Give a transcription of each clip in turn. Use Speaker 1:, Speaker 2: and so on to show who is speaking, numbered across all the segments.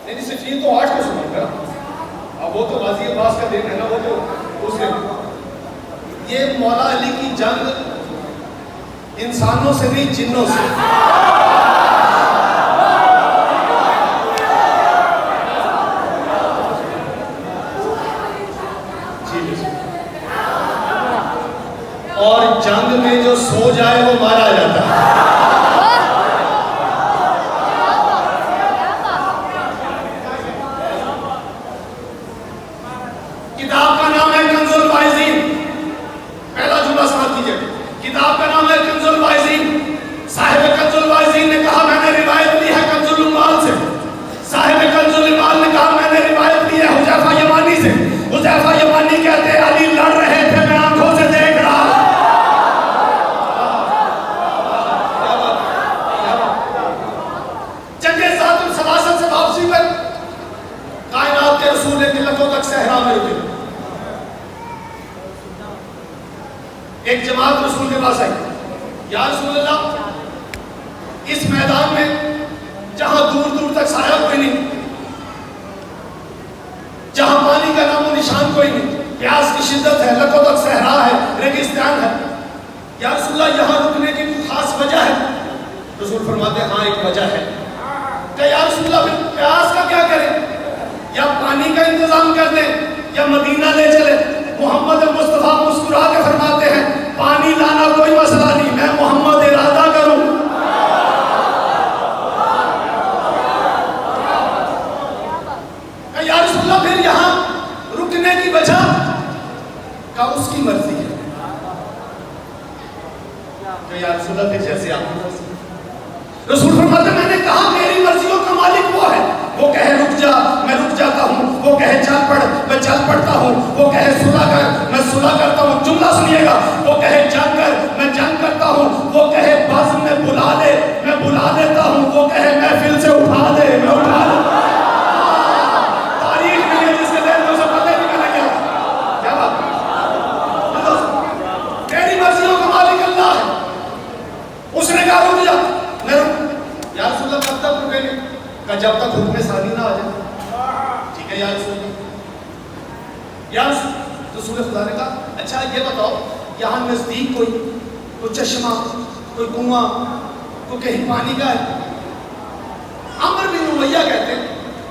Speaker 1: نہیں صرف یہ تو 8 کو سنا کر، اب وہ تو غازی عباس کا دین ہے نا، وہ تو اس نے یہ مولا علی کی جنگ انسانوں سے نہیں جنوں سے. اور جنگ میں جو سو جائے وہ مارا جاتا ہے. کتاب کا نام ہے کنز الوائزین. پہلا جملہ سمجھ کیجئے، کتاب کا نام ہے کنز الوائزین. صاحب کنز الوائزین نے کہا میں نے روایت لی ہے کنز الاموال سے. صاحب کنز الاموال نے کہا میں نے روایت لی ہے حذیفہ یمانی سے. حذیفہ یمانی کہتے ہیں علی لڑ رہے تھے میں آنکھوں سے دیکھ رہا. کائنات کے رسول نے قلتوں تک صحرا میں رکے. ایک جماعت رسول کے پاس آئی، یا رسول اللہ اس میدان میں جہاں دور دور تک سایہ کوئی نہیں، جہاں پانی کا نام و نشان کوئی نہیں، پیاس کی شدت ہے، لکوں تک صحرا ہے، ریگستان ہے، یا رسول اللہ یہاں رکنے کی کوئی خاص وجہ ہے؟ رسول فرماتے ہیں ہاں ایک وجہ ہے. کہ یا رسول اللہ پھر پیاس کا کیا کریں؟ یا پانی کا انتظام کر دیں یا مدینہ لے چلے؟ محمد مصطفیٰ مسکرا کے فرماتے ہیں پانی لانا کوئی مسئلہ نہیں، میں محمد ارادہ کروں. کہ یا رسول اللہ پھر یہاں رکنے کی وجہ کا اس کی مرضی ہے. کہ یا رسول اللہ پھر جیسے آپ کی مرضی. رسول فرماتے میں نے کہا میری مرضیوں کا مالک وہ ہے، وہ کہے رک جا میں رک جاتا ہوں، وہ کہے چل پڑ میں چل پڑتا ہوں، وہ کہے صلح کر میں صلح کرتا ہوں. جملہ سنیے گا، وہ کہے جنگ کر میں جنگ کرتا ہوں، وہ کہے بزم میں بلا لے میں بلا لیتا ہوں، وہ کہے محفل سے اٹھا دے میں اٹھا لیتا ہوں. تاریخ میں یہ جس کے ذہن میں اسے پتہ نہیں کرنے کیا بات. میری مرضیوں کا مالک اللہ ہے. اس نے کہا رک جا. یا رسول اللہ کب تک رکیں گے؟ کہ جب تک حکم ثانی نہ آ جائے. ٹھیک ہے یا رسول اللہ. یا رسول خدا نے کہا اچھا یہ بتاؤ یہاں نزدیک کوئی چشمہ کوئی کنواں کوئی کہیں پانی کا ہے؟ عمر بن امیہ کہتے ہیں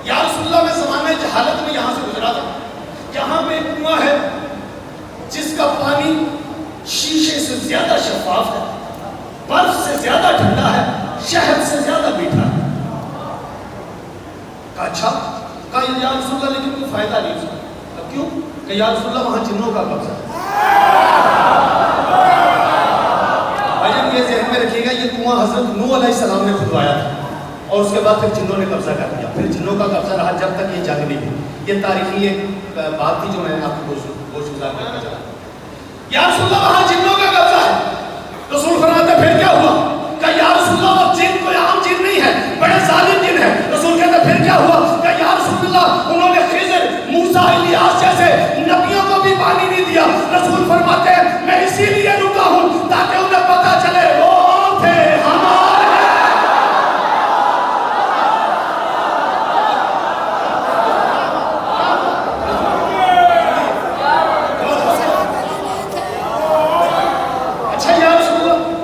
Speaker 1: یا رسول اللہ میں زمانہ جہالت میں یہاں سے گزرا تھا، یہاں پہ ایک کنواں ہے جس کا پانی شیشے سے زیادہ شفاف ہے، برف سے زیادہ ٹھنڈا ہے، شہد سے زیادہ میٹھا ہے. کہا اچھا. کہا یا رسول اللہ لیکن کوئی فائدہ نہیں اس کا. کیوں؟ کہ یا رسول اللہ وہاں جنوں کا قبضہ ہے. بھائی یہ ذہن میں رکھیے گا یہ کنواں حضرت نوح علیہ السلام نے کھدوایا تھا اور اس کے بعد پھر جنوں نے قبضہ کر دیا، پھر جنوں کا قبضہ رہا جب تک یہ جنگ نہیں ہوئی. یہ تاریخی ایک بات تھی جو میں نے آپ کو گوش گزار کرنا چاہا. یا رسول اللہ وہاں جنوں کا قبضہ ہے. رسول فرماتے پھر کیا ہوا؟ کہ یا رسول اللہ وہ جن کوئی عام جن نہیں ہے، بڑے ظالم جن ہے. رسول کہتے پھر کیا ہوا؟ کہ یا رسول اللہ انہوں نے خضر موسیٰ الیاس جیسے نبیوں کو بھی پانی نہیں دیا. رسول فرماتے ہیں میں اسی لیے رکا ہوں تاکہ انہیں پتا چلے وہ تھے ہمارے. اچھا یا رسول اللہ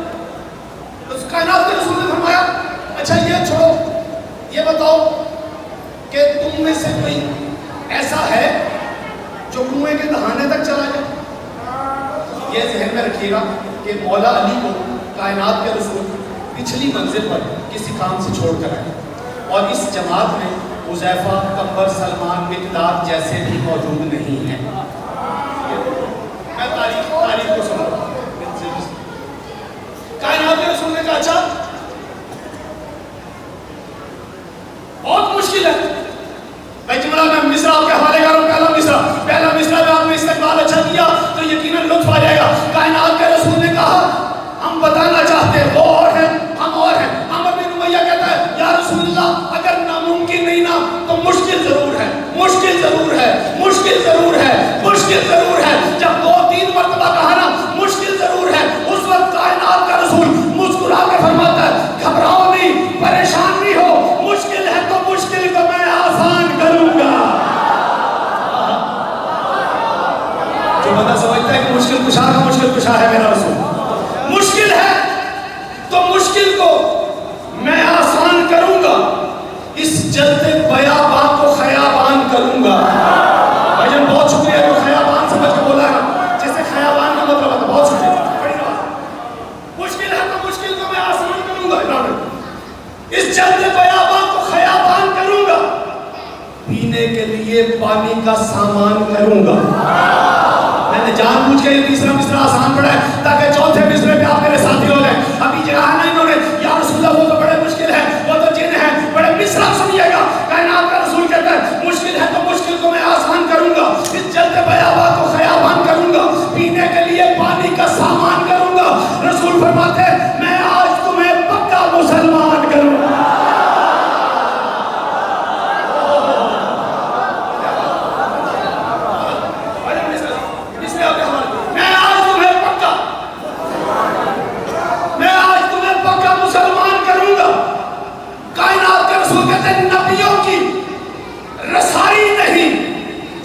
Speaker 1: کائنات کے رسول نے فرمایا اچھا یہ چھوڑو، یہ بتاؤ کہ تم میں سے کوئی ایسا ہے جو کنویں کے دہانے تک چلا جائے؟ یہ ذہن میں رکھیے گا کہ مولا علی کو کائنات کے رسول پچھلی منزل پر کسی کام سے چھوڑ کر آئے اور اس جماعت میں حذیفہ، کمبر، سلمان، مقداد جیسے بھی موجود نہیں ہیں. میں تاریخ کو سنا کائنات کے رسول نے کہا اچھا بہت مشکل ہے. بھائی جملہ میں مصرع آپ کے حوالے کر رہا ہوں. پہلا مصرع میں آپ نے استقبال اچھا کیا تو یقیناً لطف آ جائے گا. کائنات کے رسول نے کہا ہم بتانا چاہتے ہیں وہ اور ہیں ہم اور ہیں. عمر بن امیہ کہتا ہے یا رسول اللہ اگر ناممکن نہیں نا تو مشکل ضرور ہے، مشکل ضرور ہے، مشکل ضرور ہے، مشکل ضرور ہے. جب 2-3 مرتبہ کہا نا مشکل ضرور ہے اس وقت کائنات کا رسول مسکرا کے فرماتا ہے گھبراؤ نہیں، پریشان نہیں ہو، مشکل ہے تو مشکل کو میں آسان کشا ہے میرا رسول. مشکل ہے تو مشکل کو میں آسان کروں گا, اس جلتے بیابان کو خیابان کروں گا. بھائیجان بہت شکریہ جو خیابان سمجھ کے بولا ہے, جیسے خیابان کا مطلب ہے. بہت شکریہ. مشکل ہے تو مشکل کو میں آسان کروں گا, اس جلتے بیابان کو خیابان کروں گا, پینے کے لیے پانی کا سامان کروں گا. میں نے جان بوجھ کے یہ تیسرا مصرع آسان پڑھا ہے تاکہ چوتھے مصرع پہ آپ میرے ساتھی ہو جائیں. ابھی جگہ ہے نا انہوں نے, یا رسول اللہ وہ تو بڑے مشکل ہے, وہ تو جن ہے, بڑے مصرع سنیے گا. کائنات کا رسول کہتا ہے مشکل ہے تو مشکل کو میں آسان کروں گا, اس جلتے بیابان کو خیابان کروں گا, پینے کے لیے پانی کا سامان کروں گا. رسول فرماتے ہیں میں آج تمہیں پکا مسلمان کروں گا.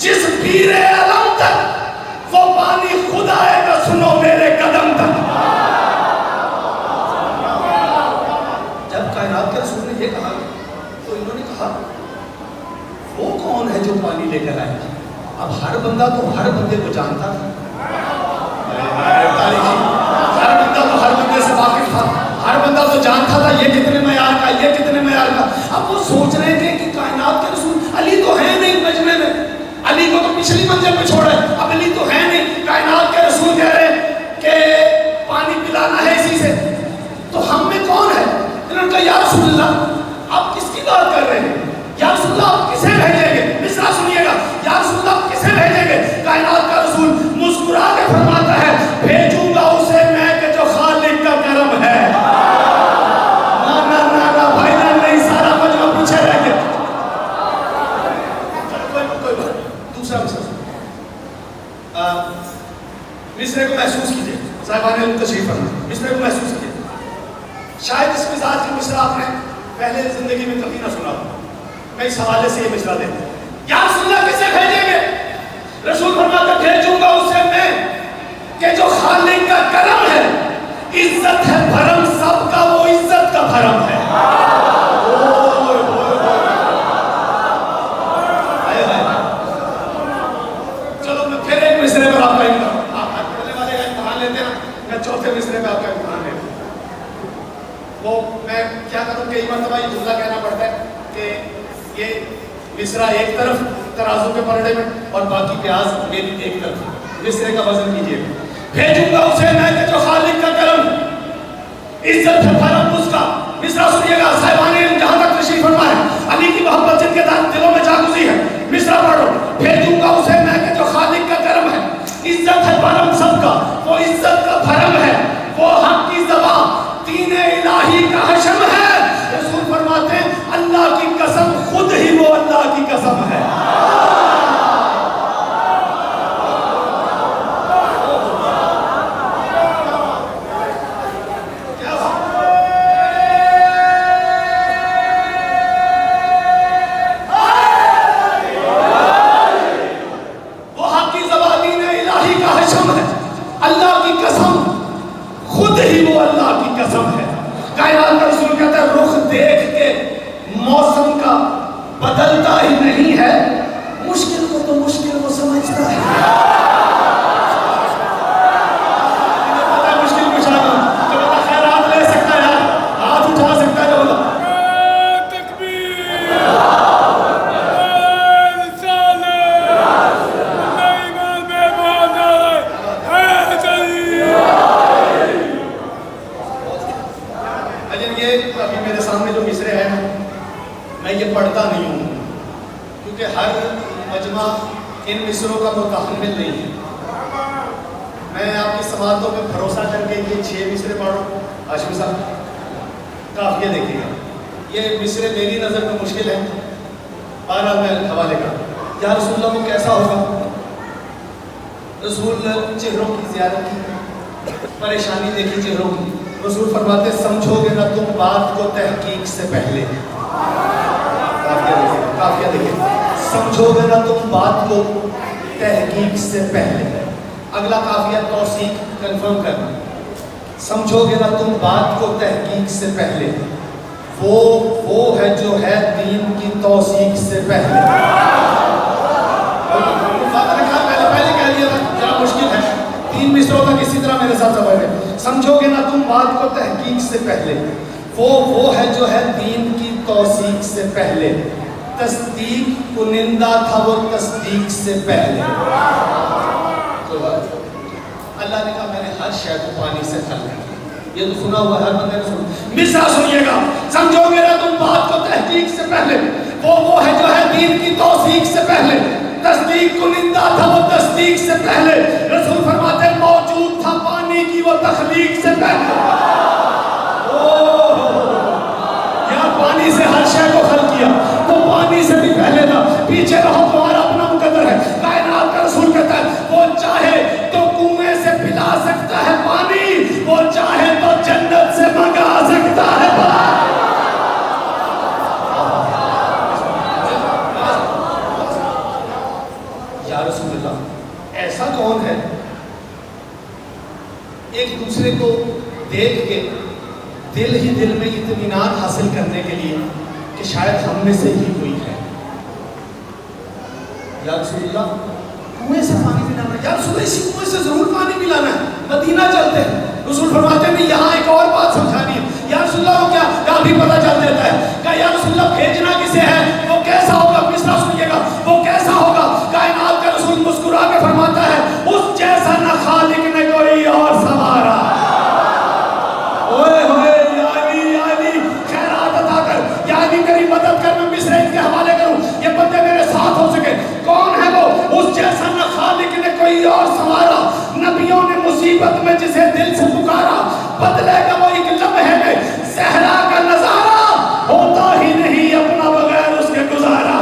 Speaker 1: جس پیر علم تک وہ پانی خود آئے گا, سنو میرے قدم تک. جب کائنات کے رسول نے یہ کہا تو انہوں نے کہا وہ کون ہے جو پانی لے کر آئے گا. اب ہر بندہ تو ہر بندے کو جانتا تھا, ہر بندہ تو ہر بندے سے واقف تھا, ہر بندہ تو جانتا تھا یہ کتنے معیار کا, یہ کتنے معیار کا. اب وہ سوچ رہے تھے کہ کائنات کے رسول, علی تو ہے نہیں مجمع میں, علی کو تو پچھلی منزل پہ چھوڑا ہے, اب علی تو ہے نہیں. کائنات کے رسول کہہ رہے ہیں کہ پانی پلانا ہے اسی سے, تو ہم میں کون ہے. انہوں نے کہا یا رسول اللہ آپ کس کی بات کر رہے ہیں, یا رسول اللہ آپ کسے بھیجیں گے. مصرع سنیے گا, یا رسول اللہ آپ کسے بھیجیں گے. کائنات کا رسول مسکرا کے فرماتا ہے بھیجوں گا اسے میں کہ جو خالق کا کرم ہے. نا بھائی نہیں, سارا مجمع پیچھے رہ گیا. دوسرا مصرع کو محسوس کیجئے, صاحبان علم تشریف فرما, مصرع کو محسوس کیجئے. شاید اس مزاج کی مصرع آپ نے پہلے زندگی میں کبھی نہ سنا ہو. میں اس حوالے سے یہ مصرع دیتا ہوں. یا رسول اللہ کسے بھیجیں گے. رسول فرماتا بھیجوں گا اسے میں کہ جو خالق کا کرم ہے, عزت ہے بھرم سب کا, وہ عزت کا بھرم ہے. چلو میں پھر ایک مصرع پر آپ کا آپ پڑھنے والے کا امتحان لیتے ہیں, میں چوتھے مصرع پہ آپ کا امتحان لیتا ہوں. وہ میں کیا کروں, کئی مرتبہ یہ جملہ کہنا پڑتا ہے کہ یہ مصرع ایک طرف ترازو کے پلڑے میں اور باقی پیاز میری ایک طرف. مصرع کا وزن کیجیے. بھیجوں گا اسے میں کہ جو خالق کا کرم, عزت ہے بھرم اس کا. مصرع سنیے گا صاحبان علم جہاں تک تشریف فرما ہے, علی کی محبت جن کے دلوں میں جاگزی ہے. مصرع پڑھو. بھیجوں گا اسے میں کہ جو خالق کا کرم ہے, عزت ہے بھرم سب کا, وہ عزت کا بھرم ہے, وہ حق کی زبان دین الہی کا حشم ہے. رسول فرماتے ہیں اللہ کی قسم خود ہی وہ اللہ کی قسم ہے. بدلتا ہی نہیں ہے, مشکل کو تو مشکل کو سمجھتا ہے. پتا مشکل کچھ آگا جو بتا خیرات لے سکتا ہے, ہاتھ اٹھا سکتا ہے, جو بتا ابھی میرے سامنے جو مصرع ہے میں یہ پڑھتا نہیں ہوں کیونکہ ہر مجمع ان مصرعوں کا متحمل نہیں ہے. میں آپ کی سماعتوں پہ بھروسہ کر کے یہ 6 مصرع پڑھوں. ہاشمی صاحب کافیہ دیکھیے گا, یہ مصرع میری نظر میں مشکل ہے. بہرحال میں حوالے کا. یا رسول اللہ کو کیسا ہوگا. رسول چہروں کی زیادہ کی پریشانی دیکھی چہروں کی. رسول فرماتے سمجھو گے نہ تم بات کو تحقیق سے پہلے. کافیہ دیکھیں, سمجھو گے نہ تم بات کو تحقیق سے پہلے. اگلا قافیہ توثیق کنفرم کرنا. سمجھو گے نا تم بات کو تحقیق سے پہلے، وہ ہے جو ہے دین کی توثیق سے پہلے. پہلے کہہ دیا تھا ذرا مشکل ہے، 3 مصروں تک اسی طرح میرے ساتھ سمجھ رہے. سمجھو گے نا تم بات کو تحقیق سے پہلے، وہ ہے جو ہے دین کی توثیق سے پہلے. تصدیق کنندہ تھا وہ تصدیق سے پہلے. اللہ نے کہا میں نے ہر شے کو پانی سے کھل لیا. یہ تو سنا ہوا ہے، ہر بندے نے سنا. مصرع سنیے گا. سمجھو گے نا تم بات کو تحقیق سے پہلے، وہ ہے جو ہے دین کی توثیق سے پہلے. تصدیق کنندہ تھا وہ تصدیق سے پہلے. رسول فرماتے موجود تھا پانی کی وہ تخلیق سے پہلے. یہاں پانی سے ہر شے کو خلق کیا، وہ پانی سے بھی پہلے تھا. پیچھے رہو تمہارا اپنا مقدر ہے. کائنات کا رسول کہتا ہے وہ چاہے تو کنویں سے پلا سکتا ہے پانی، وہ چاہے تو جنت سے منگا سکتا ہے پانی. یا رسول اللہ، ایسا کون ہے ایک دوسرے کو دیکھ کے دل ہی دل میں اطمینان حاصل کرنے کے لیے کہ شاید ہم میں سے ہی کوئی ہے. یا رسول اللہ کنویں سے پانی پلانا ہے. یا رسول اللہ اسی کنویں سے ضرور پانی پلانا ہے. مدینہ چلتے ہیں. رسول فرماتے ہیں یہاں ایک اور بات سمجھانی ہے. یا رسول اللہ وہ کیا بھی پتہ چل جاتا ہے کہ یا رسول اللہ بھیجنا کسے ہے، وہ کیسا ہوگا. مصرع سنیے گا. وہ کیسا ہوگا. کائنات کا رسول مسکرا کے فرماتا ہے اس جیسا نہ خالق نے کوئی اور سنوارا. اوئے ہوئے کری مدد کر. میں مصرع کے حوالے کروں یہ بندے میرے ساتھ ہو سکے. کون ہے وہ؟ اس جیسا نہ خالق نے کوئی اور سنوارا. نبیوں نے مصیبت میں جسے دل سے پکارا، بدلے گا وہ ایک لمحے میں. صحرا کا نظارہ ہوتا ہی نہیں اپنا بغیر اس کے گزارا.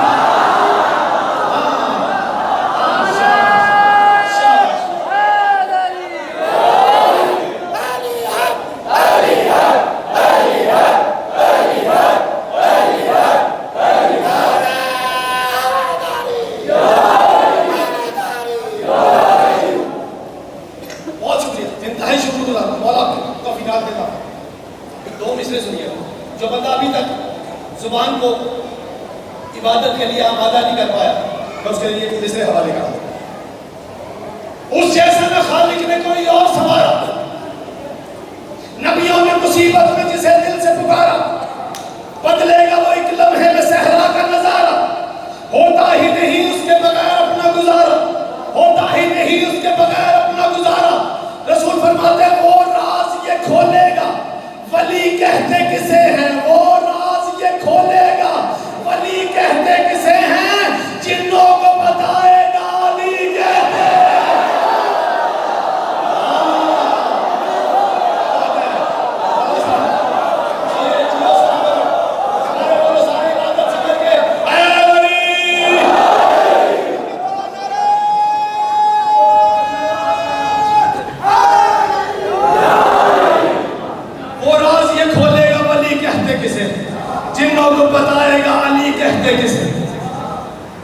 Speaker 1: جو بندہ ابھی تک زبان کو عبادت کے لیے آمادہ نہیں کر پایا، میں اس کے لیے مصرع حوالے کرتا ہوں. اس جیسا نہ خالق نے کوئی اور سنوارا. نبیوں نے مصیبت میں جسے دل سے پکارا، بدلے گا وہ ایک لمحے میں صحرا کا نظارہ. ہوتا ہی نہیں اس کے بغیر اپنا گزارا. ہوتا ہی نہیں اس کے بغیر اپنا گزارا. رسول فرماتے ہیں وہ راز یہ کھولے گا ولی کہتے کسے ہیں. وہ راز یہ کھولے گا ولی کہتے کسے ہیں. جنوں کو بتائے گا علی کہتے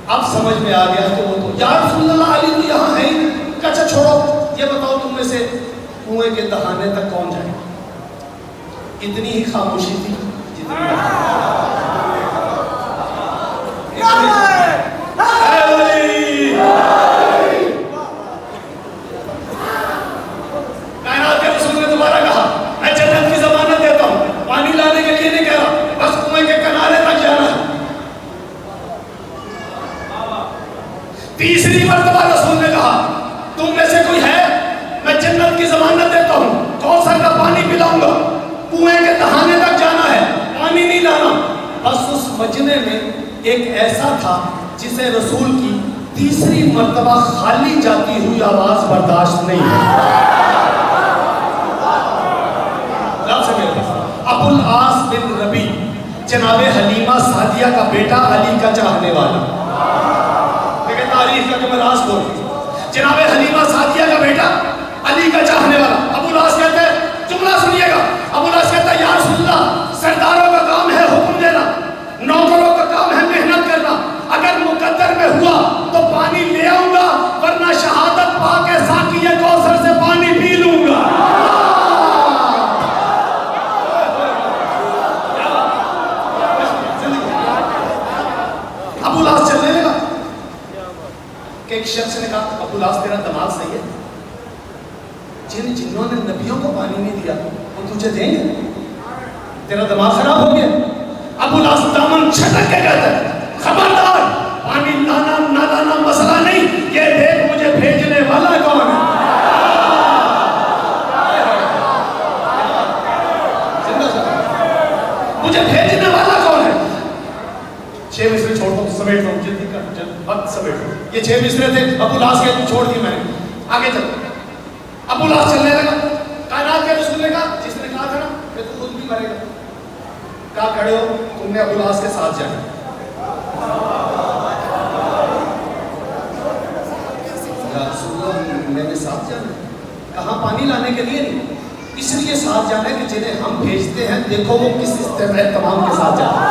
Speaker 1: اب سمجھ میں آ گیا کہ وہ تو یا رسول اللہ علی تو یہاں ہے. اچھا چھوڑو، یہ بتاؤ تم میں سے کنویں کے دہانے تک کون جائے. اتنی ہی خاموشی تھی جتنی کائنات کے رسول نے دوبارہ کہا میں جنت کی ضمانت دیتا ہوں. پانی لانے کے لیے نہیں کہہ رہا، بس کنویں کے کنارے تک جانا ہے. تیسری مرتبہ رسول نے کہا تم میں سے کوئی ہے، میں جنت کی ضمانت دیتا ہوں، کوثر کا پانی پلاؤں گا. کنویں کے دہانے تک جانا ہے، پانی نہیں لانا. بس اس مجمع میں ایک ایسا تھا جسے رسول کی تیسری مرتبہ خالی جاتی ہوئی آواز برداشت نہیں ہے. ابو العاص بن ربی، جناب حلیمہ سعدیہ کا بیٹا، علی کا چاہنے والا. دیکھیں تاریخ کا کہ میں راز بول رہی ہوں. جناب حلیمہ سعدیہ کا بیٹا، علی کا چاہنے والا. ابو العاص کہتے ہیں، جملہ سنیے گا. ابو العاص کہتا ہے یا رسول اللہ، سرداروں کا کام ہے حکم دینا، نوکروں کا کام ہے محنت کرنا. اگر مقدر میں ہوا تو پانی لے آؤں گا، ورنہ شہادت پا کے ساقی کو ابو لاس چلنے لگا کہ ایک شخص نے کہا ابو لاس تیرا دماغ صحیح ہے؟ جنہوں نے نبیوں کو پانی نہیں دیا وہ تجھے دیں گے؟ تیرا دماغ خراب ہو گیا؟ ابو لاس دامن چھٹک کے کہتا ہے خبردار، پانی لانا نہ لانا مسئلہ نہیں، یہ دیکھ مجھے بھیجنے والا کون ہے؟ مجھے بھیجنے والا کون ہے؟ 6 مصرے چھوڑ دو، سمیٹ دو، جلدی کر، وقت سمیٹ دو. یہ 6 مصرے تھے، ابو لاس کے چھوڑ دیے میں نے. آگے چل ابو لاس چلنے لگا. کائنات کے رسول نے کہا، جس نے کہا تھا نا کہ تو خود بھی مرے گا، کہا کھڑے ہو، تم نے ابو لاس کے ساتھ جانا. یا رسول اللہ میں نے ساتھ جانا؟ کہاں پانی لانے کے لیے نہیں، اس لیے ساتھ جانا ہے کہ جنہیں ہم بھیجتے ہیں دیکھو وہ کس تمام کے ساتھ جانا ہے.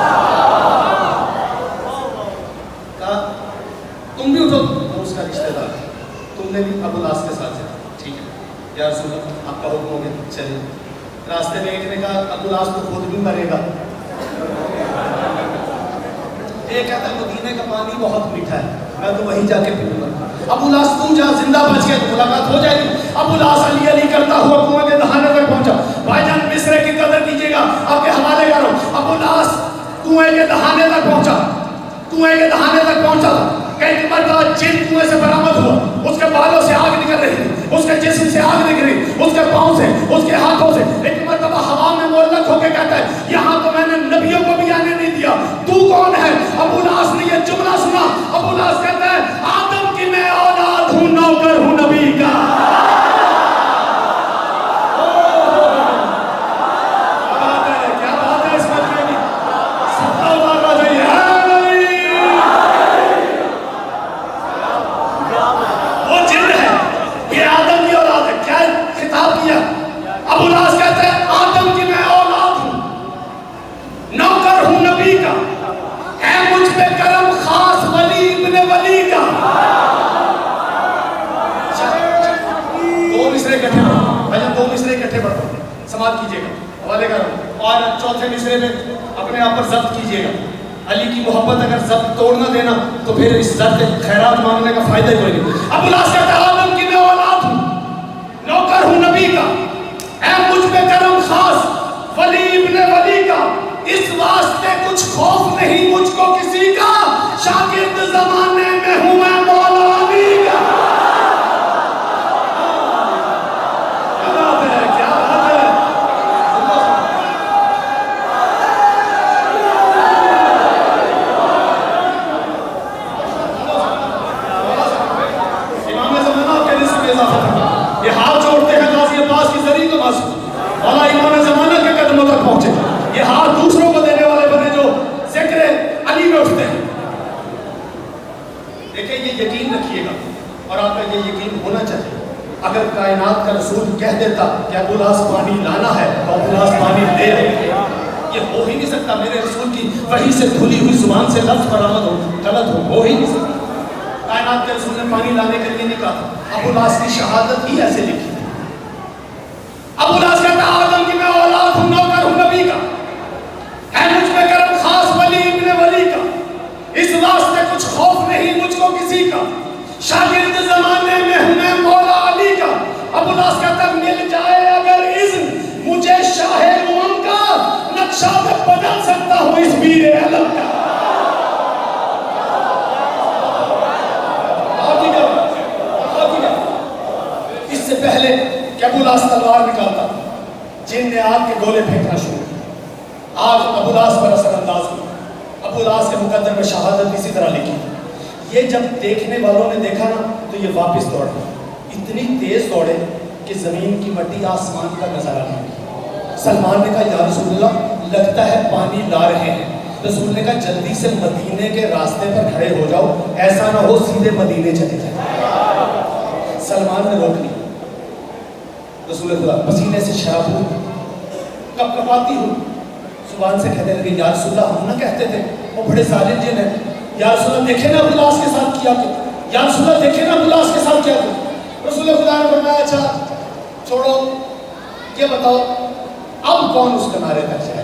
Speaker 1: کہا تم بھی اٹھو، تو اس کا رشتہ دار تم نے بھی ابو لاس کے ساتھ جانا. ٹھیک ہے یا رسول اللہ آپ کا حکم ہو گیا، چلے. راستے میں ایک نے کہا ابو لاس تو خود بھی مرے گا. ایک کہتا ہے مدینے کا پانی بہت میٹھا ہے، میں تو وہیں جا کے پیوں گا. ابو لاس تم جہاں زندہ بچ گئے تو ملاقات ہو جائے گی. ابو لاس علی علی کرتا ہوا کنویں کے دہانے تک پہنچا. بھائی جان مصرے کی قدر کیجیے گا، آپ کے حوالے کرو. ابو لاس کنویں کے دہانے تک پہنچا، کنویں کے دہانے تک پہنچا. کئی مرتبہ جن کنویں سے برآمد ہوا، اس کے بالوں سے آگ نکل رہی تھی، اس کے جسم سے آگ نکل رہی، اس کے پاؤں سے، اس کے ہاتھوں سے. ایک مرتبہ ہوا میں معلق ہو کے کہتا ہے یہاں تو میں نے نبیوں کو بھی آنے نہیں دیا، تو کون ہے؟ ابو لاس نے یہ جملہ سنا. ابو لاس کہتا ہے آدم کی میں اولاد ہوں، نوکر ہوں نبی کا. ابو لاس کہتے ہیں آدم کی میں اولاد ہوں، نوکر ہوں نبی کا، ہے مجھ پہ کرم خاص ولی ابن ولی کا. دو مصرے اکٹھے پڑھو بھائی جان، 2 مصرے اکٹھے پڑھو، سماعت کیجیے گا، حوالے کرو. اور چوتھے مصرے میں اپنے آپ پر ضبط کیجیے گا. علی کی محبت اگر ضبط توڑ نہ دینا تو پھر اس ضبط خیرات مانگنے کا فائدہ کوئی نہیں. ابو لاس کہتا ہے آدم کی میں اولاد ہوں، نوکر ہوں نبی کا، اے مجھ پہ کرم خاص ولی ابن ولی کا، اس واسطے کچھ خوف نہیں مجھ کو کسی کا، شاگرد زمانے میں ہوں میں مولا علی کا. کیا بات ہے، کیا بات ہے. امام زمانہ آپ کے رزق میں اضافہ کرتا، یہ ہاتھ جوڑتے ہیں غازی عباس کی زری کا ماسو، مولا امام زمانہ کے قدموں تک پہنچے. یہ ہاتھ دوسروں کو دینے والے بنے جو ذکر علی میں اٹھتے ہیں. دیکھیں یہ یقین رکھیے گا اور آپ کا یہ یقین ہونا چاہیے. اگر کائنات کا رسول کہہ دیتا کہ ابو لاس پانی لانا ہے تو ابو لاس پانی لے آئے، یہ ہو ہی نہیں سکتا. میرے رسول کی وحی سے دھلی ہوئی زبان سے لفظ برآمد ہو، غلط ہو ہی نہیں سکتا. کائنات کے رسول نے پانی لانے کے لیے نہیں کہا، ابو لاس کی شہادت ہی ایسے لکھی. ابو لاس کہتا ہے آدم کی میں اولاد ہوں، نوکر ہوں نبی کا، ہے مجھ پہ کرم خاص ولی ابن ولی کا، اس واسطے کچھ خوف نہیں مجھ کو کسی کا، شاگرد زمانے میں ہوں میں مولا علی کا. ابو لاس کہتا ہے مل جائے اگر اذن مجھے شاہ امم کا، نقشہ میں بدل سکتا ہوں اس میر علم کا. اس سے پہلے کہ ابو لاس تلوار نکالتا، جن نے آگ کے گولے پھینکنا شروع کیا. آگ ابو لاس پر اثر انداز ہوئی. ابو لاس کے مقدر میں شہادت اسی طرح لکھی. یہ جب دیکھنے والوں نے دیکھا نا تو یہ واپس دوڑے، اتنی تیز دوڑے کہ زمین کی مٹی آسمان کا نظارہ نہیں. سلمان نے کہا یا رسول اللہ لگتا ہے پانی لا رہے ہیں. رسول نے کہا جلدی سے مدینے کے راستے پر کھڑے ہو جاؤ، ایسا نہ ہو سیدھے مدینے چلے جائیں. سلمان نے روک لی. رسول خدا پسینے سے شراب کپ کپاتی ہوں، زبان سے کہتے لگے یا رسول اللہ ہم نہ کہتے تھے وہ بڑے ظالم جن ہیں. یا رسول اللہ دیکھیں نا ابو لاس کے ساتھ کیا کہ، یا رسول اللہ دیکھیں نا ابو لاس کے ساتھ کیا کہ. رسول خدا نے فرمایا اچھا چھوڑو، یہ بتاؤ اب کون اس کنارے تک جائے.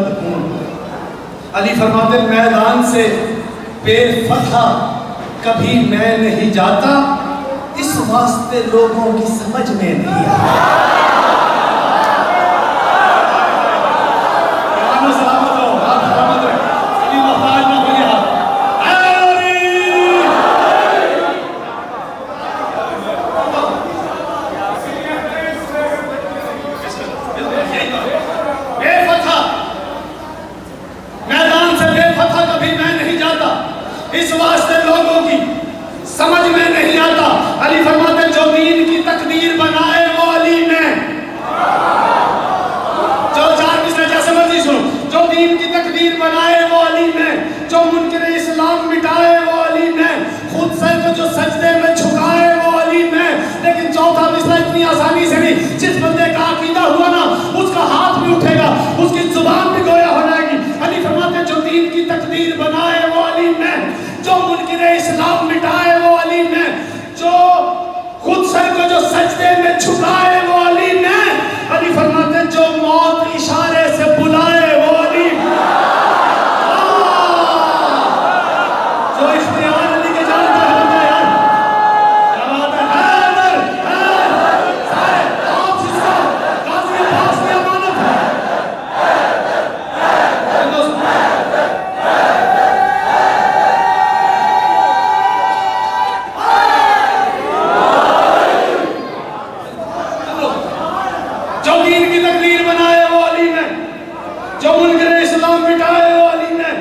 Speaker 1: مدہون. علی فرماتے میدان سے بے فتح کبھی میں نہیں جاتا، اس واسطے لوگوں کی سمجھ میں نہیں آتا. اس واسطے لوگوں کی سمجھ میں نہیں آتا. علی فرماتے جو دین کی تقدیر بنائے وہ علی میں. جو چار مثلیں جیسے مرضی سنو. جو دین کی تقدیر بنائے وہ علی میں، جو منکر اسلام مٹائے وہ علی میں، خود سر کو جو سجدے میں جھکائے وہ علی میں. لیکن چوتھا مثلا اتنی آسانی سے نہیں. جس بندے کا عقیدہ ہوا نا اس کا ہاتھ بھی اٹھے گا، اس کی زبان بھی گویا ہو جائے گی. علی فرماتے جو دین کی تقدیر بنائے وہ علی میں، جو منکر اسلام مٹائے وہ علی میں، جو خود سر کو جو سجدے میں جھکائے وہ علی میں. علی فرماتے جو موت اشارے سے بلائے وہ علی میں. جو اختیار علی کے جانتا ہے ہوتا ہے یار. کیا بات ہے. حیدر سارے آپ سے سو قاضی عباس کی امانت ہے. جو دین کی تقدیر بنائے وہ علی میں، جو منکر اسلام مٹائے وہ علی میں،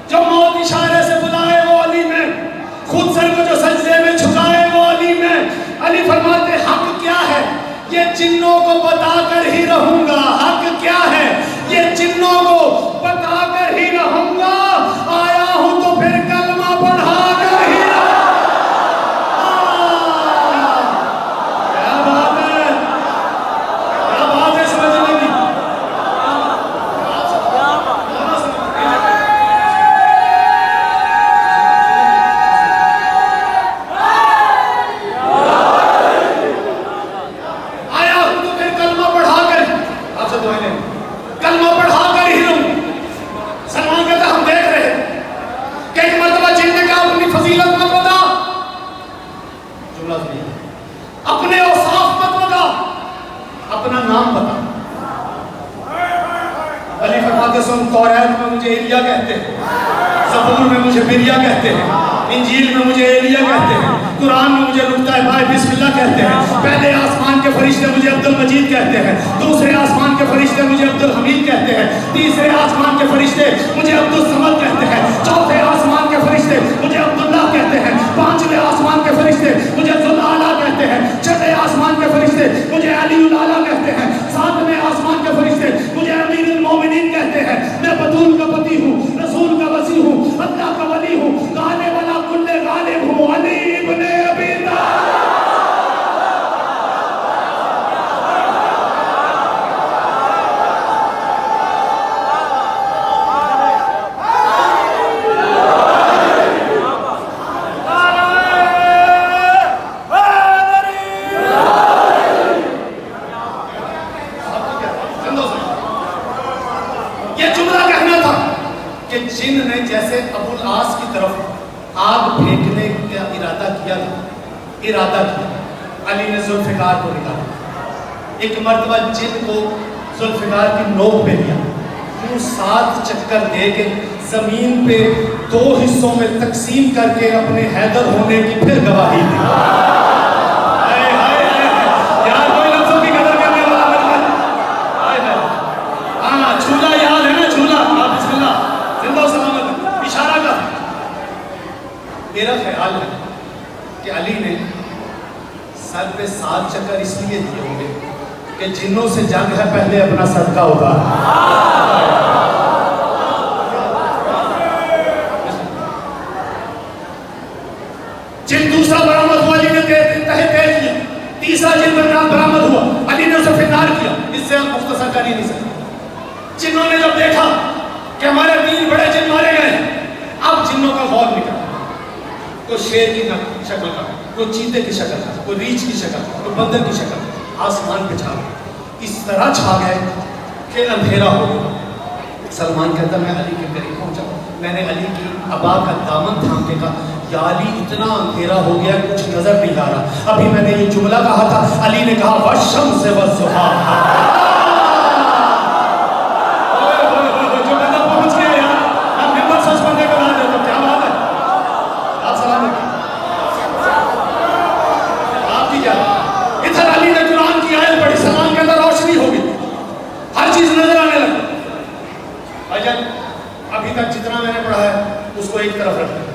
Speaker 1: جو موت اشارے سے بلائے وہ علی میں، خود سر کو جو سجدے میں جھکائے وہ علی میں. علی فرماتے حق کیا ہے یہ جنوں کو بتا کر ہی رہوں گا. حق کیا ہے یہ جنوں کو بتا کر ہی رہوں گا. آیا ہوں تو پھر کلمہ پڑھا کر ہی رہوں گا. کیا بات ہے. کلمہ پڑھا کر ہی رہوں. سلمان کہتا ہم دیکھ رہے کہ ایک مرتبہ جن نے کہا اپنی فضیلت مت بتا، جملہ سنیے، اپنے اوصاف مت بتا، اپنا نام بتا. علی فرماتے سن توریت میں مجھے ایلیا کہتے ہیں، زبور میں مجھے بریا کہتے ہیں، انجیل میں مجھے ایلیا کہتے ہیں، قرآن میں مجھے نقطہ بائے بسم اللہ کہتے ہیں. پہلے آسمان کے فرشتے مجھے عبد المجید کہتے ہیں، دوسرے آسمان کے فرشتے مجھے عبد الحمید کہتے ہیں، تیسرے آسمان کے فرشتے مجھے عبد الصمد کہتے ہیں، چوتھے آسمان کے فرشتے مجھے عبداللہ کہتے ہیں، پانچویں آسمان کے فرشتے مجھے ذوالعالیٰ کہتے ہیں، چھٹے آسمان کے فرشتے مجھے علی الاعلیٰ کہتے ہیں، ساتویں آسمان کے فرشتے مجھے امیر المومنین کہتے ہیں. میں بطول کا پتی ہوں، رسول کا وصی ہوں، اللہ کا ولی ہوں، غالب والا کل غالب ہوں، علی ابن ابی طالب. یہ جملہ کہنا تھا کہ جن نے جیسے ابو العاص کی طرف آگ پھینکنے کا ارادہ کیا، علی نے ذوالفقار کو نکالا. ایک مرتبہ جن کو ذوالفقار کی نوک پہ لیا، وہ 7 چکر دے کے زمین پہ 2 حصوں میں تقسیم کر کے اپنے حیدر ہونے کی پھر گواہی دی. یار کوئی لفظوں کی قدر کرنے والا ملت. ہاں جھولا یاد ہے نا، جھولا. بسم اللہ، زندہ و سلامت. اشارہ کا میرا خیال ہے کہ علی نے سر پہ 7 چکر اس لیے دیے ہوں گے کہ جنوں سے جنگ ہے پہلے اپنا صدقہ ہوگا. جن دوسرا برآمد ہوا علی نے تہے تیز کیا، تیسرا جن برآمد ہوا علی نے اسے فنار کیا. اس سے مختصر کر ہی نہیں سکتے. جنوں نے جب دیکھا کہ ہمارے 3 بڑے جن مارے گئے، اب جنوں کا غور نکلا. کوئی شیر کی شکل کا، کوئی چیتے کی شکل کا، کوئی ریچھ کی شکل کا، کوئی بندر کی شکل کا، آسمان پہ چھا گئے. اس طرح چھا گئے کہ اندھیرا ہو گیا. سلمان کہتا میں علی کے قریب پہنچا، میں نے علی کی ابا کا دامن تھام کے کہا یا علی اتنا اندھیرا ہو گیا کچھ نظر نہیں آ رہا، ابھی میں نے یہ جملہ کہا تھا، علی نے کہا والشمس والضحیٰ، جو بندہ پہنچ گیا یار، اب ہمت سچ بندے کو لا دیتا، کیا بات ہے؟ آپ سلام رکھیں، آپ کی کیا ادھر علی نے قرآن کی آیت پڑھی، سلمان کے اندر روشنی ہو گئی، ہر چیز نظر آنے لگی۔ بھائی ابھی تک جتنا میں نے پڑھا ہے اس کو ایک طرف رکھیں،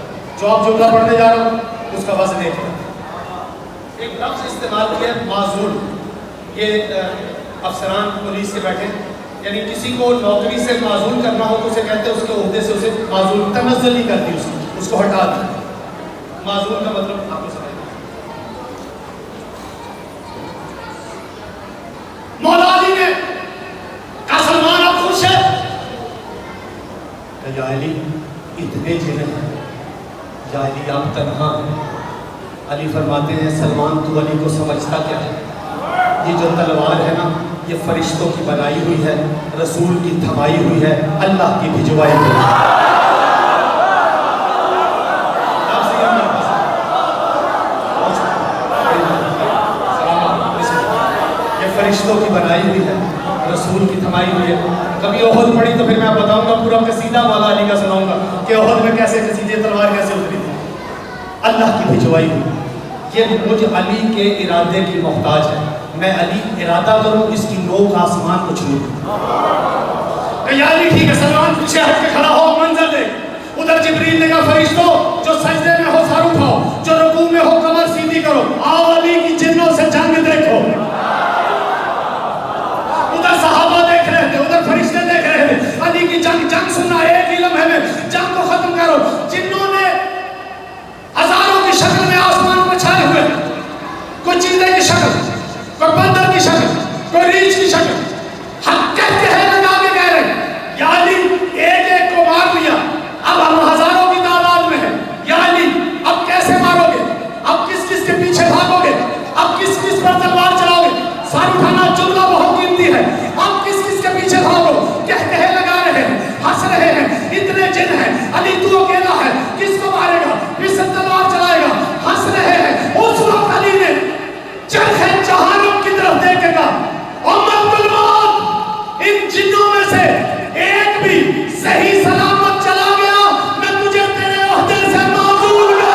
Speaker 1: جو آپ جملہ پڑھنے جا رہا ہوں اس کا وزن ایک ہے۔ ایک لفظ استعمال کیا معزول، یہ افسران پولیس کے بیٹھے، یعنی کسی کو نوکری سے معزول کرنا ہو تو اسے کہتے ہیں اس کے عہدے سے اسے معزول، تنزل نہیں کرتی اس کو ہٹا دی، معزول کا مطلب آپ کو سمجھ مولا علی نے کہا سلمان اب خوش ہے؟ یا علی اتنے جن ہیں، یا علی آپ تنہا ہیں۔ علی فرماتے ہیں سلمان تو علی کو سمجھتا کیا ہے؟ یہ جو تلوار ہے نا یہ فرشتوں کی بنائی ہوئی ہے، رسول کی تھمائی ہوئی ہے، اللہ کی بھجوائی ہوئی ہے۔ یہ فرشتوں کی بنائی ہوئی ہے، رسول کی تھمائی ہوئی ہے۔ کبھی احد پڑھی تو پھر میں بتاؤں گا، پورا قصیدہ مولا علی کا سناؤں گا کہ احد میں کیسے قصیدے تلوار کیسے اتری تھی، اللہ کی بھجوائی ہوئی۔ یہ مجھ علی کے ارادے کی محتاج ہے، میں علی ارادہ کروں اس کی نوک آسمان کو چھو لوں۔ کہ یا علی ٹھیک ہے، سلمان پیچھے ہٹ کے کھڑا ہو، منظر دیکھ۔ ادھر جبریل نے کہا فرشتوں جو سجدے میں ہو سر اٹھاؤ، جو رکوع میں ہو کمر سیدھی کرو، آؤ علی کی جنوں سے جنگ دیکھو۔ ادھر صحابہ دیکھ رہے تھے، ادھر فرشتے دیکھ رہے تھے، علی کی جنگ سننا ایک علم ہے، جنگ کو ختم کرو۔ جنوں نے ہزاروں کی شکل میں آسمان پر چھائے ہوئے، کوئی چیزیں کی شکل، کوئی بندر کی شکل، کوئی ریچھ کی شکل، حق کہتے ہیں لگا کے کہہ رہے ہیں یا علی ایک ایک کو مار لیا، اب ہم ہزاروں کی تعداد میں ہیں، یا علی اب کیسے مارو گے، اب کس کس کے پیچھے بھاگو گے، اب کس کس پر تلوار چلاؤ گے، سر اٹھانا جملہ بہت قیمتی ہے، اب کس کس کے پیچھے بھاگو، کہتے ہیں لگا رہے ہیں، ہنس رہے ہیں، اتنے جن ہیں، علی تو اکیلا ہے، کس کو مارے گا، کس سے تلوار چلائے گا، ہنس رہے ہیں۔ اس وقت علی نے چرخ جہنم کی طرف دیکھے گا، امت الموت، ان جنوں میں سے ایک بھی صحیح سلامت چلا گیا میں تجھے تیرے عہدے سے معزول گا۔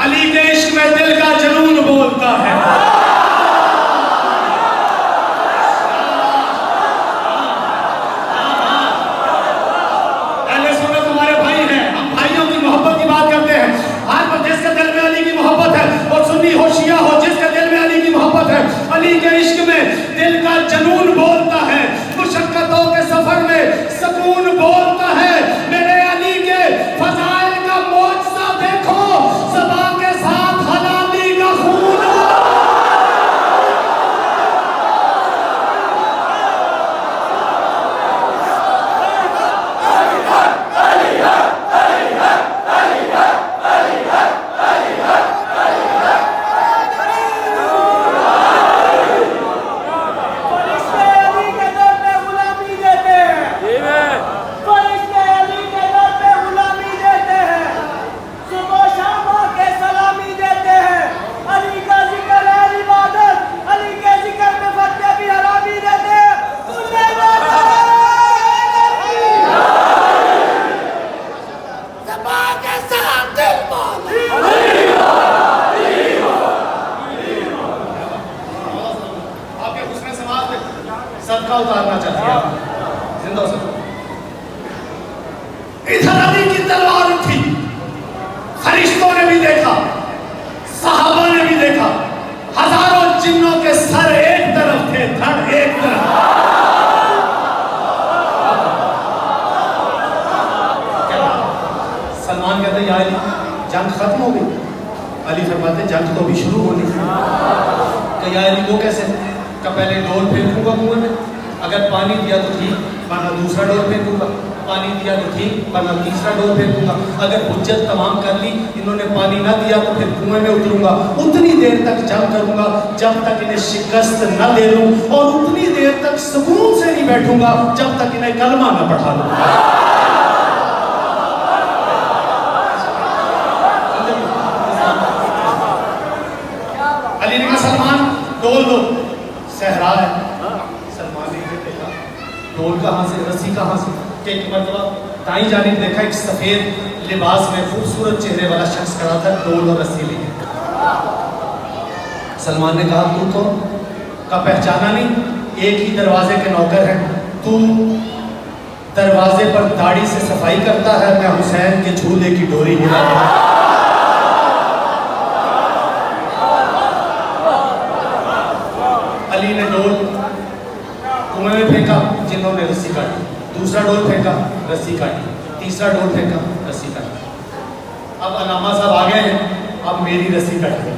Speaker 1: علی کے عشق میں دل کا جنون بولتا ہے، اہل سنت تمہارے بھائی ہیں، ہم بھائیوں کی محبت کی بات کرتے ہیں، ہر جس کے دل میں علی کی محبت ہے، وہ سنی ہو شیعہ ہو، جس کے دل میں علی کی محبت ہے، علی کے عشق میں دل کا جنون بولتا ہے، مشقتوں کے سفر میں سکون بولتا ہے، میرے علی کے فضائل کا معجزہ دیکھو، صبا کے ساتھ حلالی کا خون
Speaker 2: مصطفیٰ کے ساتھ دل مولا
Speaker 1: آپ کے حسن سماعت پہ صدقہ اتارنا چاہتی ہے زندہ ہو سکتا ادھر علی کی تلوار اٹھی فرشتوں نے بھی دیکھا صحابہ نے بھی دیکھا ہزاروں جنوں کے سر ایک طرف تھے دھڑ ایک طرف سلمان کہتے ہیں یا علی جنگ ختم ہو گئی علی فرماتے ہیں جنگ تو بھی شروع ہو گئی کہ یا علی وہ کیسے کہ پہلے ڈول پھینکوں گا کنویں میں اگر پانی دیا تو ٹھیک ورنہ دوسرا ڈول پھینکوں گا پانی دیا تو ٹھیک ورنہ تیسرا ڈول پھینکوں گا اگر حجت تمام کر لی انہوں نے پانی نہ دیا تو پھر کنویں میں اتروں گا اتنی دیر تک جنگ کروں گا جب تک انہیں شکست نہ دے لوں اور اتنی دیر تک سکون سے نہیں بیٹھوں گا جب تک انہیں کلمہ نہ پڑھا لوں علی نے کہا سلمان ڈول دو صحرا ہے سلمان نے دیکھا ڈول کہاں سے رسی کہاں سے کہ ایک مرتبہ دائیں جانب دیکھا ایک سفید لباس میں خوبصورت چہرے والا شخص کھڑا تھا ڈول اور رسی لے کے سلمان نے کہا تو کون کا پہچانا نہیں ایک ہی دروازے کے نوکر ہیں تو دروازے پر داڑھی سے صفائی کرتا ہے میں حسین کے جھولے کی ڈوری ہلا علی نے ڈول کنویں میں پھینکا جنہوں نے رسی کاٹی دوسرا ڈول پھینکا رسی کاٹی تیسرا ڈول پھینکا رسی کاٹی اب علامہ صاحب آ گئے ہیں اب میری رسی کٹ گئی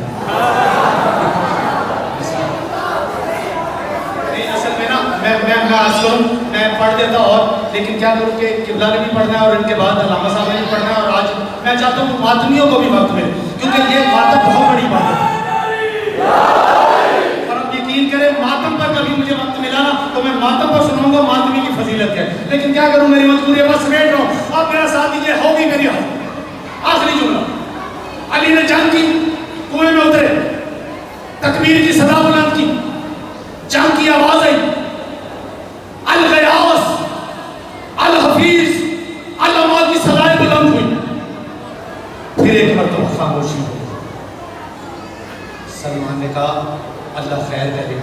Speaker 1: اصل میں نا میں پڑھ دیتا اور لیکن کیا کروں کہ قبلہ نے بھی پڑھنا ہے اور ان کے بعد علامہ صاحب نے بھی پڑھنا ہے اور آج میں چاہتا ہوں ماتمیوں کو بھی وقت ملے کیونکہ یہ ماتم بہت بڑی بات ہے کرے ماتم پر کبھی مجھے وقت ملا نا تو میں ماتم پر سناؤں گا ماتمی کی فضیلت ہے لیکن کیا کروں میری مجبوری ہے بس ویٹ رہو اب میرا ساتھ دیجیے ہوگی میری آخری جملہ علی نے جنگ کی کنویں میں اترے تکبیر کی صدا بلند کی جنگ کی آواز آئی الغیاس الحفیظ علامہ کی صدائیں بلند ہوئی پھر ایک مرتبہ خاموشی ہوئی سلمان نے کہا اللہ خیر کرے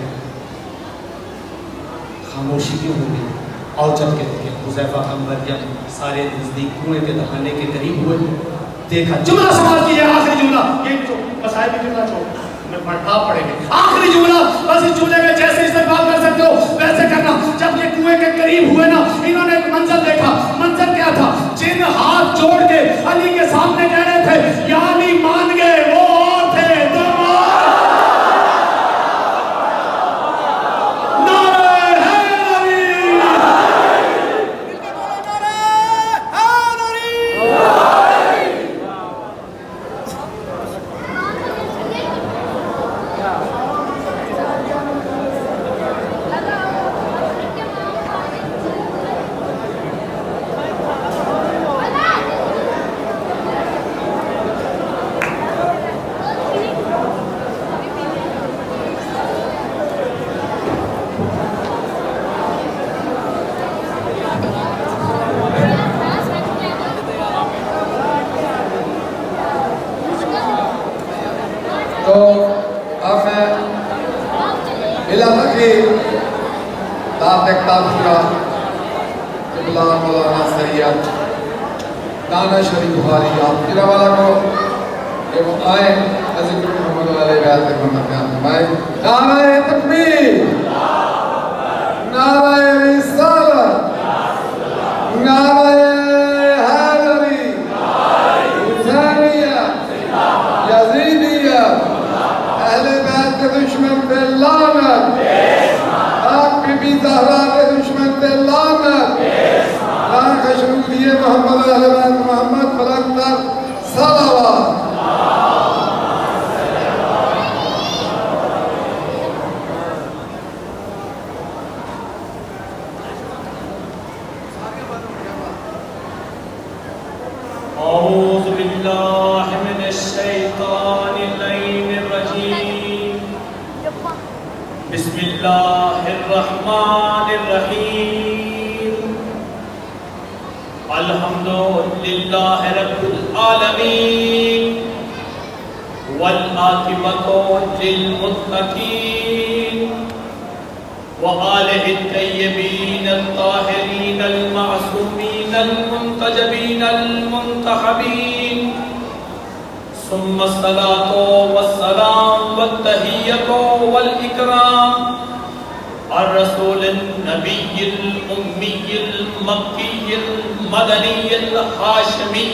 Speaker 1: خاموشی کیوں ہو گئی اور جب کہتے ہیں حذیفہ مریم سارے نزدیک کنویں کے دہانے کے قریب ہوئے دیکھا جملہ سماعت کیجیے آخری جملہ یہ جو مسائل بھی کتنا چھوڑ میں پڑھا پڑھیں گے آخری جملہ بس اس جملے میں جیسے استقبال کر سکتے ہو ویسے کرنا جب یہ کنویں کے قریب ہوئے نا انہوں نے ایک منظر دیکھا منظر کیا تھا جن ہاتھ جوڑ کے علی کے سامنے کہہ رہے تھے یا علی مان گئے وہ اور تھے
Speaker 3: دانا شریف بخاری آپ کی روالہ کو کہ وہ آئے ذکر محمد علیہ بیعت محمد بیعت فرمائے نعرہ تکبیر نعرہ رسالت نعرہ حیدری حسینیت یزیدیت اہل بیعت کے دشمن پہ لعنت آپ بی بی زہرا کے دشمن پہ لعنت خشنودی محمد اہل بیت محمد فلکتر صلوات
Speaker 4: اعوذ باللہ من الشیطان اللعین الرجیم بسم اللہ الرحمن الرحیم الحمد للہ رب العالمین والعاقبۃ للمتقین وآلہ الطیبین الطاہرین المعصومین المنتجبین المنتخبین ثم الصلاة والسلام والتحیۃ والإکرام الرسول النبی الأمی المکی المدنی الحاشمی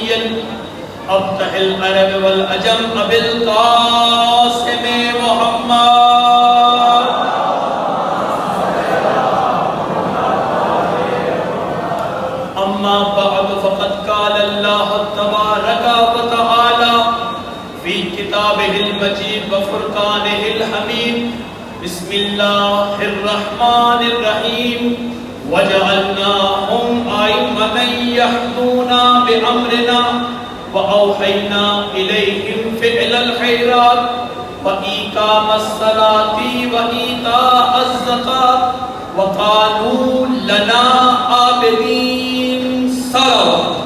Speaker 4: ابتح العرب والعجم ابی القاسم محمد اما بعد فقد قال اللہ تبارک وتعالی فی کتابہ المجید وفرقانہ الحمید بسم اللہ الرحمن الرحیم وجعلناہم ائمۃ یہدون بامرنا واوحینا الیہم فعل الخیرات وایقام الصلاۃ وایتاء الزکاۃ وقالوا لنا عابدین صلوات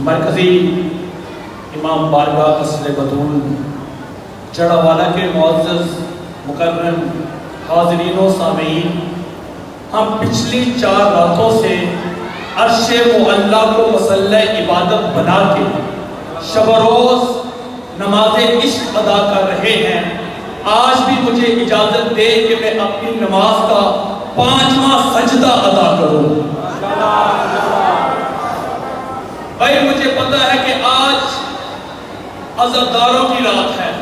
Speaker 4: مرکزی امام بارگاہ قصر بطول چڑھا والا کے معزز مکرم حاضرین و سامعین، ہم پچھلی 4 راتوں سے عرش معلیٰ کو مسلح عبادت بنا کے شب و روز نماز عشق ادا کر رہے ہیں۔ آج بھی مجھے اجازت دے کہ میں اپنی نماز کا 5واں سجدہ ادا کروں۔ بھائی مجھے پتا ہے کہ آج عزاداروں کی رات ہے،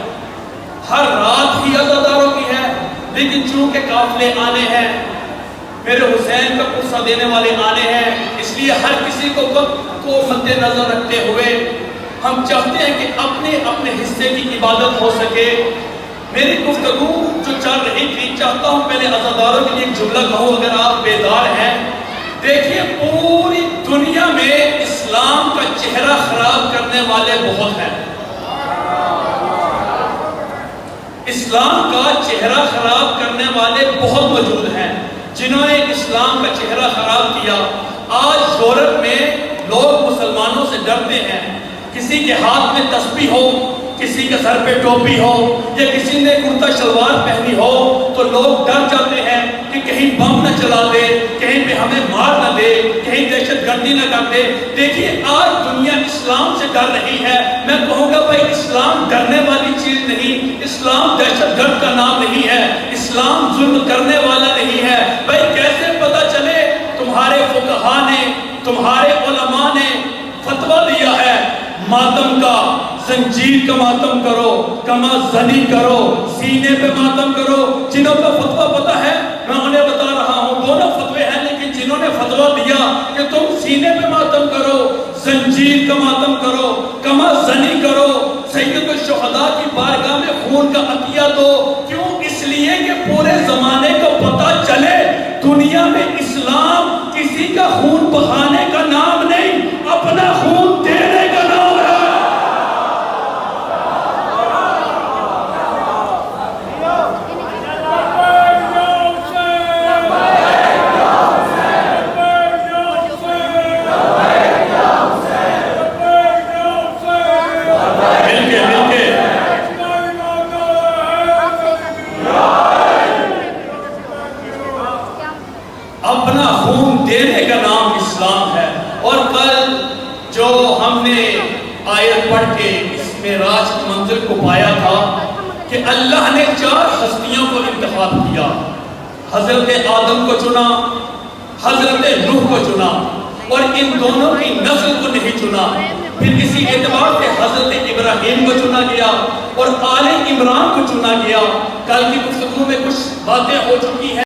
Speaker 4: ہر رات ہی عزاداروں کی ہے، لیکن چونکہ قافلے آنے ہیں، میرے حسین کا قصہ دینے والے آنے ہیں، اس لیے ہر کسی کو وقت کو مد نظر رکھتے ہوئے ہم چاہتے ہیں کہ اپنے حصے کی عبادت ہو سکے۔ میری گفتگو جو چل رہی تھی، چاہتا ہوں پہلے عزاداروں کے لیے ایک جملہ کہوں اگر آپ بیدار ہیں۔ دیکھیے پوری دنیا میں اسلام کا چہرہ خراب کرنے والے بہت ہیں، اسلام کا چہرہ خراب کرنے والے بہت موجود ہیں جنہوں نے اسلام کا چہرہ خراب کیا۔ آج یورپ میں لوگ مسلمانوں سے ڈرتے ہیں، کسی کے ہاتھ میں تسبیح ہو، کسی کے سر پہ ٹوپی ہو یا کسی نے کرتا شلوار پہنی ہو تو لوگ ڈر جاتے ہیں کہ کہیں بم نہ چلا دے، کہیں پہ ہمیں مار نہ دے، کہیں دہشت گردی نہ کر دے۔ دیکھیے آج دنیا اسلام سے ڈر رہی ہے۔ میں کہوں گا بھائی اسلام ڈرنے والی چیز نہیں، اسلام دہشت گرد کا نام نہیں ہے، اسلام ظلم کرنے والا نہیں ہے۔ بھائی کیسے پتہ چلے؟ تمہارے فقہا نے، تمہارے علماء نے فتویٰ دیا ہے ماتم کا، زنجیر کا ماتم کرو، کما زنی کرو، سینے پہ ماتم کرو۔ جنہوں کا فتویٰ پتا ہے میں انہیں بتا رہا ہوں، دونوں فتوے ہیں، لیکن جنہوں نے فتویٰ دیا کہ تم سینے پہ ماتم کرو، زنجیر کا ماتم کرو، کما زنی کرو، سید الشہداء کی بارگاہ میں خون کا عطیہ دو۔ کیوں؟ اس لیے کہ پورے زمانے کو پتا چلے دنیا میں اسلام کسی کا خون بہانے کا نام نہیں، اپنا خون دینے کا نام ہے۔ اپنا خون دینے کا نام اسلام ہے۔ اور کل جو ہم نے آیت پڑھ کے اس معراج کی منزل کو پایا تھا کہ اللہ نے 4 ہستیوں کو انتخاب کیا، حضرت آدم کو چنا، حضرت نوح کو چنا، اور ان دونوں کی نسل کو نہیں چنا۔ پھر اسی اعتبار سے حضرت ابراہیم کو چنا گیا اور آل عمران کو چنا گیا۔ کل کی گفتگو میں کچھ باتیں ہو چکی ہیں۔